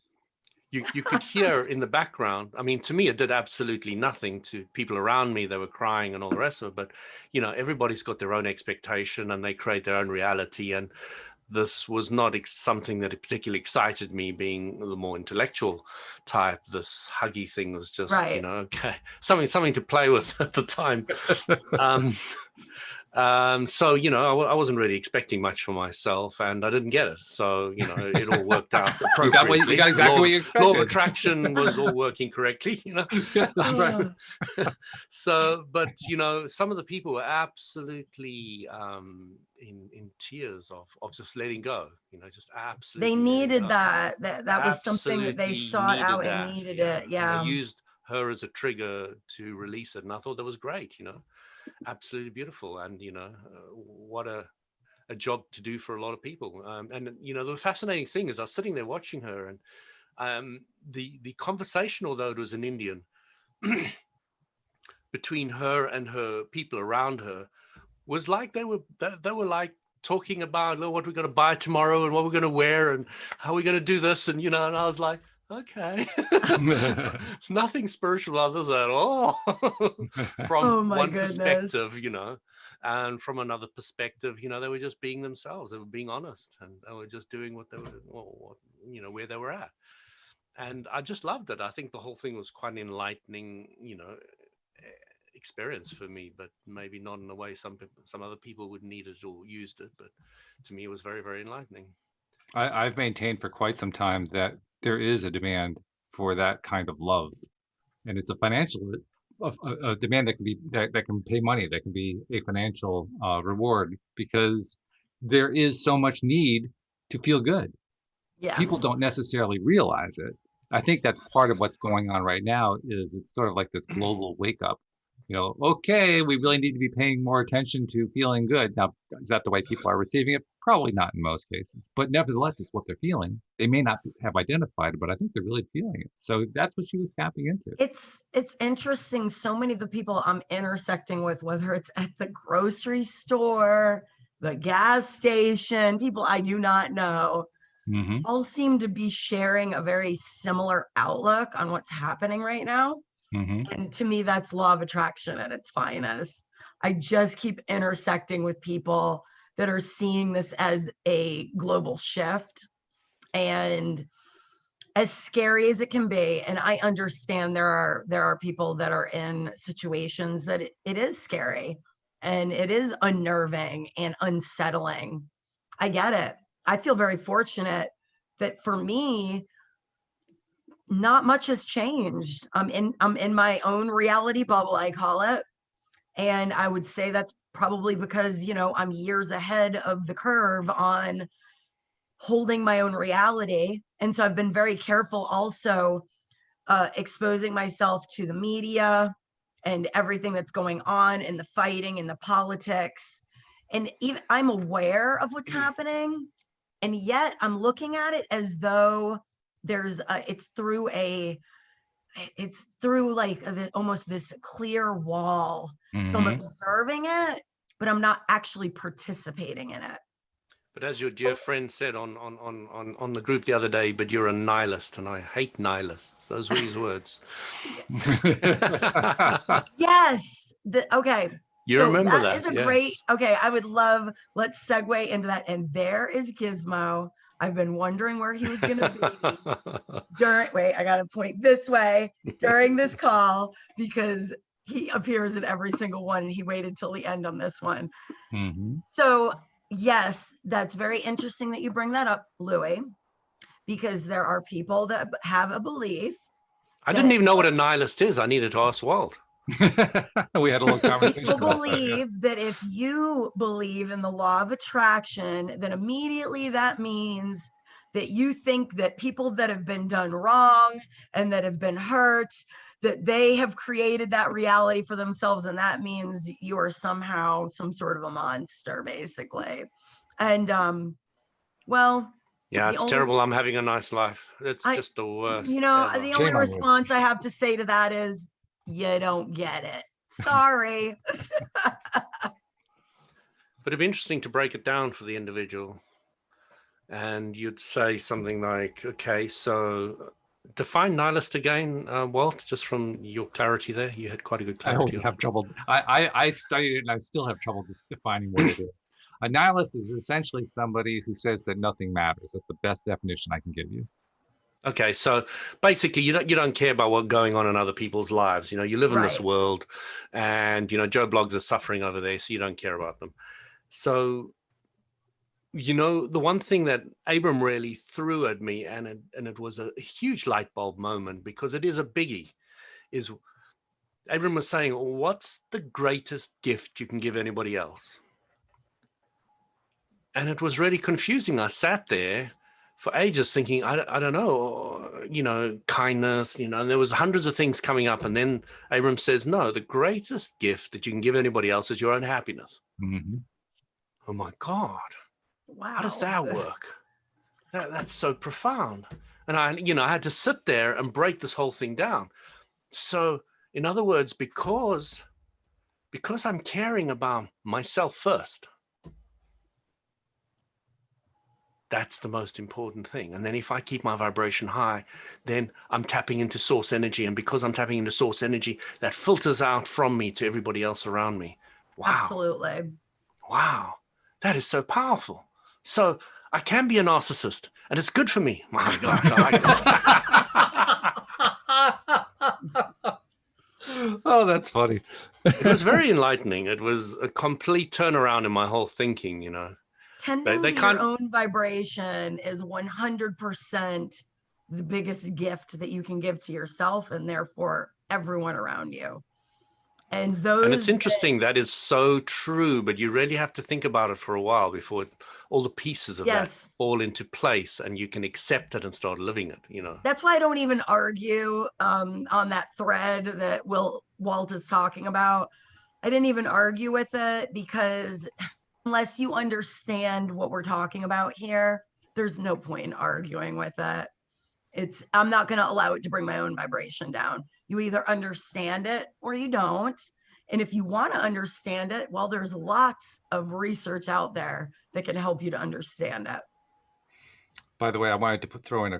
You could hear in the background. I mean, to me, it did absolutely nothing to people around me. They were crying and all the rest of it. But, everybody's got their own expectation and they create their own reality. And this was not something that particularly excited me, being the more intellectual type. This huggy thing was just, right. Okay, something to play with at the time. So, I wasn't really expecting much for myself, and I didn't get it. So, it all worked out appropriately. You got exactly what you expected. Law of attraction was all working correctly, Yeah, that's right. So, but, some of the people were absolutely in tears of just letting go, just absolutely. They needed that. That was something that they sought out and needed it. Yeah. And they used her as a trigger to release it. And I thought that was great, absolutely beautiful. And, what a job to do for a lot of people. And, the fascinating thing is I was sitting there watching her, and the conversation, although it was in Indian, between her and her people around her, was like they were like talking about what we're going to buy tomorrow and what we're going to wear and how we're going to do this. And, and I was like, okay, nothing spiritualized at all from one perspective, and from another perspective, they were just being themselves. They were being honest, and they were just doing what they were, where they were at. And I just loved it. I think the whole thing was quite an enlightening, experience for me, but maybe not in the way some other people would need it or used it. But to me, it was very, very enlightening. I've maintained for quite some time that there is a demand for that kind of love, and it's a financial a demand that can be that can pay money, that can be a financial reward, because there is so much need to feel good. Yes. People don't necessarily realize it. I think that's part of what's going on right now. Is it's sort of like this global wake up. Okay, we really need to be paying more attention to feeling good. Now, is that the way people are receiving it? Probably not in most cases, but nevertheless, it's what they're feeling. They may not have identified it, but I think they're really feeling it. So that's what she was tapping into. It's interesting. So many of the people I'm intersecting with, whether it's at the grocery store, the gas station, people I do not know, all seem to be sharing a very similar outlook on what's happening right now. And to me, that's law of attraction at its finest. I just keep intersecting with people that are seeing this as a global shift. And as scary as it can be, and I understand there are people that are in situations that it is scary and it is unnerving and unsettling. I get it. I feel very fortunate that for me, not much has changed. I'm in my own reality bubble, I call it. And I would say that's probably because, I'm years ahead of the curve on holding my own reality. And so I've been very careful also exposing myself to the media and everything that's going on in the fighting and the politics. And even I'm aware of what's happening. And yet I'm looking at it as though it's through like almost this clear wall. So I'm observing it, but I'm not actually participating in it. But as your dear friend said on the group the other day, but you're a nihilist, and I hate nihilists. Those were his words. Yes. Okay. You remember that? That is a great, okay, I would love, let's segue into that. And there is Gizmo. I've been wondering where he was going to be wait, I got to point this way during this call because he appears in every single one and he waited till the end on this one. So yes, that's very interesting that you bring that up, Louis, because there are people that have a belief. I didn't even know what a nihilist is. I needed to ask Walt. We had a little conversation. People believe that if you believe in the law of attraction, then immediately that means that you think that people that have been done wrong and that have been hurt, that they have created that reality for themselves. And that means you are somehow some sort of a monster, basically. And, well, yeah, it's terrible. I'm having a nice life. It's just the worst. The only response I have to say to that is, you don't get it. Sorry. But it'd be interesting to break it down for the individual. And you'd say something like, okay, so define nihilist again, Walt, just from your clarity there. You had quite a good clarity. I always have trouble. I studied it and I still have trouble just defining what it is. A nihilist is essentially somebody who says that nothing matters. That's the best definition I can give you. Okay, so basically you don't care about what's going on in other people's lives. You live in this world and, Joe Bloggs is suffering over there, so you don't care about them. So, the one thing that Abram really threw at me, and it was a huge light bulb moment because it is a biggie, is Abram was saying, what's the greatest gift you can give anybody else? And it was really confusing. I sat there for ages thinking, I don't know, kindness, and there was hundreds of things coming up. And then Abram says, no, the greatest gift that you can give anybody else is your own happiness. Oh my God. Wow. How does that work? That's so profound. And I had to sit there and break this whole thing down. So in other words, because I'm caring about myself first, that's the most important thing. And then if I keep my vibration high, then I'm tapping into source energy. And because I'm tapping into source energy, that filters out from me to everybody else around me. Wow. Absolutely. Wow. That is so powerful. So I can be a narcissist and it's good for me. My God, I like this. Oh, that's funny. It was very enlightening. It was a complete turnaround in my whole thinking, Tending to your own vibration is 100% the biggest gift that you can give to yourself and therefore everyone around you. And it's interesting. That is so true, but you really have to think about it for a while before all the pieces of that fall into place and you can accept it and start living it, That's why I don't even argue on that thread that Walt is talking about. I didn't even argue with it because unless you understand what we're talking about here, there's no point in arguing with it. I'm not going to allow it to bring my own vibration down. You either understand it or you don't. And if you want to understand it, well, there's lots of research out there that can help you to understand it. By the way, I wanted to throw in a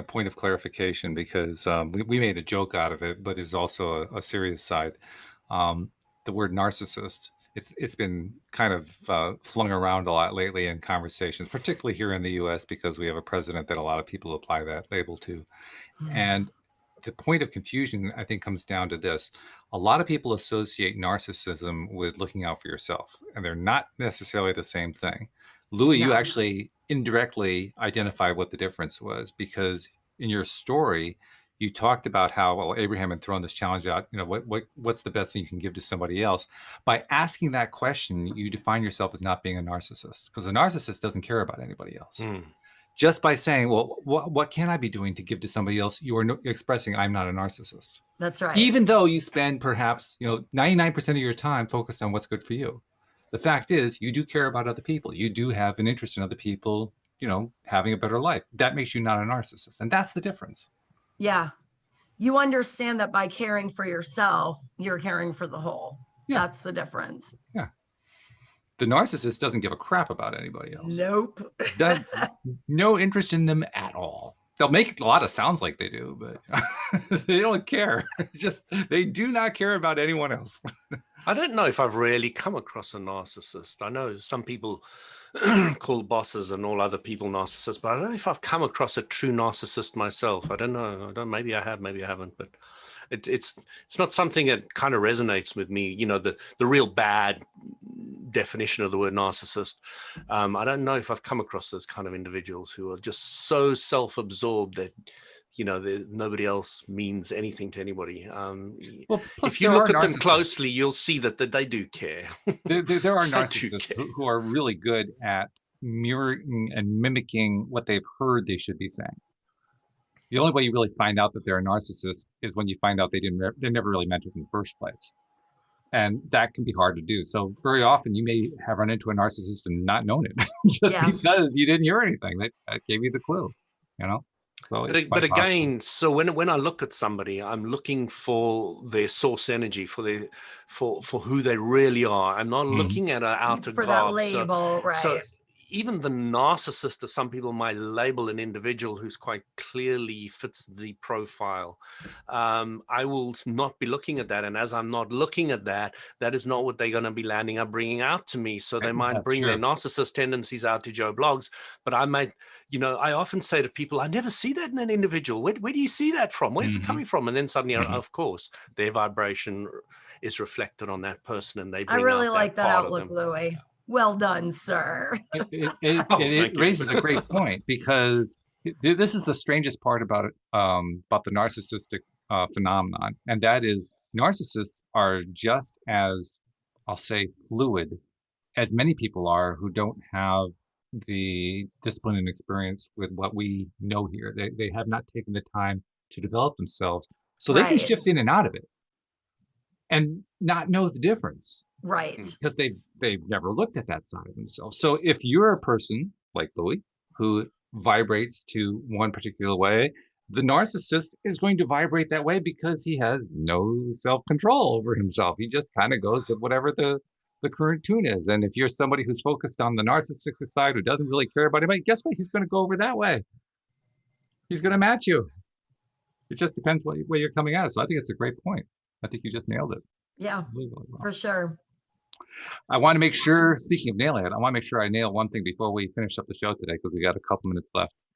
point of clarification, because we made a joke out of it, but there's also a serious side. The word narcissist it's been kind of flung around a lot lately in conversations, particularly here in the U.S. because we have a president that a lot of people apply that label to. And the point of confusion, I think, comes down to this. A lot of people associate narcissism with looking out for yourself, and they're not necessarily the same thing. Louis, you No. actually indirectly identified what the difference was, because in your story, you talked about how, well, Abraham had thrown this challenge out, what's the best thing you can give to somebody else? By asking that question, you define yourself as not being a narcissist, because a narcissist doesn't care about anybody else. Just by saying, well, what can I be doing to give to somebody else? You are expressing, I'm not a narcissist. That's right. Even though you spend perhaps 99% of your time focused on what's good for you. The fact is, you do care about other people. You do have an interest in other people, having a better life. That makes you not a narcissist. And that's the difference. Yeah. You understand that by caring for yourself, you're caring for the whole. Yeah. That's the difference. Yeah. The narcissist doesn't give a crap about anybody else. Nope. No interest in them at all. They'll make a lot of sounds like they do, but they don't care. They do not care about anyone else. I don't know if I've really come across a narcissist. I know some people call bosses and all other people narcissists, but I don't know if I've come across a true narcissist myself. I don't know. Maybe I have, maybe I haven't, but it's not something that kind of resonates with me. The real bad definition of the word narcissist. I don't know if I've come across those kind of individuals who are just so self-absorbed that nobody else means anything to anybody. Well, if you look at them closely, you'll see that they do care. There are narcissists who are really good at mirroring and mimicking what they've heard they should be saying. The only way you really find out that they're a narcissist is when you find out they never really meant it in the first place. And that can be hard to do. So very often you may have run into a narcissist and not known it because you didn't hear anything. That gave you the clue, So but again, so when I look at somebody, I'm looking for their source energy, for who they really are. I'm not looking at an outer for garb. That label, right? So even the narcissist, as some people might label an individual who's quite clearly fits the profile, I will not be looking at that. And as I'm not looking at that, that is not what they're going to be landing up bringing out to me. So they might bring their narcissist tendencies out to Joe Blogs, but I might, I often say to people, I never see that in an individual. Where do you see that from? Where's it coming from? And then suddenly, of course, their vibration is reflected on that person, and they bring I really out like that part outlook, of them. Louis. Yeah. Well done, sir. It raises a great point, because this is the strangest part about it, about the narcissistic phenomenon, and that is narcissists are just as, I'll say, fluid as many people are who don't have the discipline and experience with what we know here. They have not taken the time to develop themselves, so they can shift in and out of it and not know the difference. Right. Because they've never looked at that side of themselves. So if you're a person like Louis who vibrates to one particular way, the narcissist is going to vibrate that way because he has no self-control over himself. He just kind of goes with whatever the current tune is. And if you're somebody who's focused on the narcissistic side, who doesn't really care about anybody, guess what? He's going to go over that way. He's going to match you. It just depends where you're coming at. So I think it's a great point. I think you just nailed it. Yeah, for sure. I want to make sure, speaking of nailing it, I want to make sure I nail one thing before we finish up the show today, because we got a couple minutes left.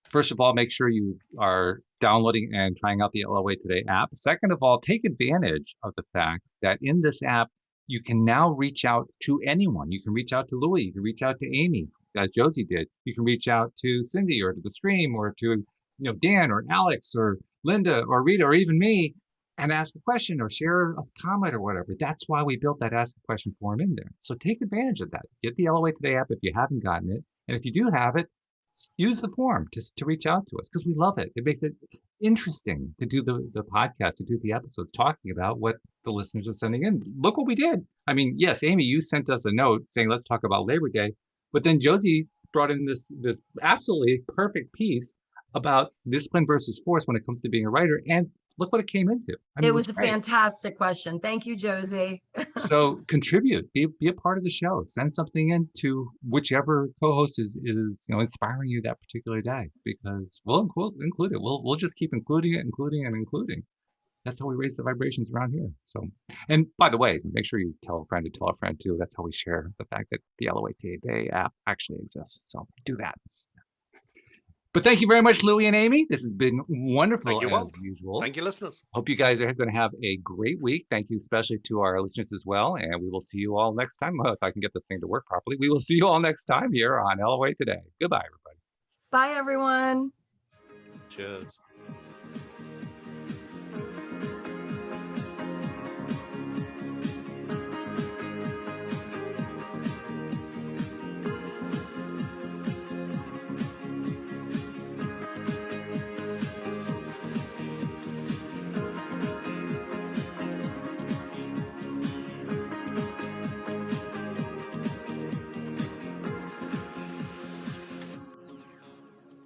First of all, make sure you are downloading and trying out the LOA Today app. Second of all, take advantage of the fact that in this app, you can now reach out to anyone. You can reach out to Louis, you can reach out to Amy, as Josie did. You can reach out to Cindy or to the stream or to Dan or Alex or Linda or Rita or even me, and ask a question or share a comment or whatever. That's why we built that ask a question form in there. So take advantage of that. Get the LOA Today app if you haven't gotten it. And if you do have it, use the form to reach out to us, because we love it. It makes it interesting to do the podcast, to do the episodes talking about what the listeners are sending in. Look what we did. I mean, yes, Amy, you sent us a note saying, let's talk about Labor Day. But then Josie brought in this absolutely perfect piece about discipline versus force when it comes to being a writer. And look what it came into. I mean, it was a fantastic question. Thank you, Josie. So contribute, be a part of the show. Send something in to whichever co-host is inspiring you that particular day, because we'll include it. We'll just keep including it. That's how we raise the vibrations around here. So, and by the way, make sure you tell a friend to tell a friend too. That's how we share the fact that the LOA Today app actually exists. So do that. But thank you very much, Louie and Amy. This has been wonderful as usual. Thank you, listeners. Hope you guys are going to have a great week. Thank you especially to our listeners as well. And we will see you all next time. Well, if I can get this thing to work properly, we will see you all next time here on LOA Today. Goodbye, everybody. Bye, everyone. Cheers.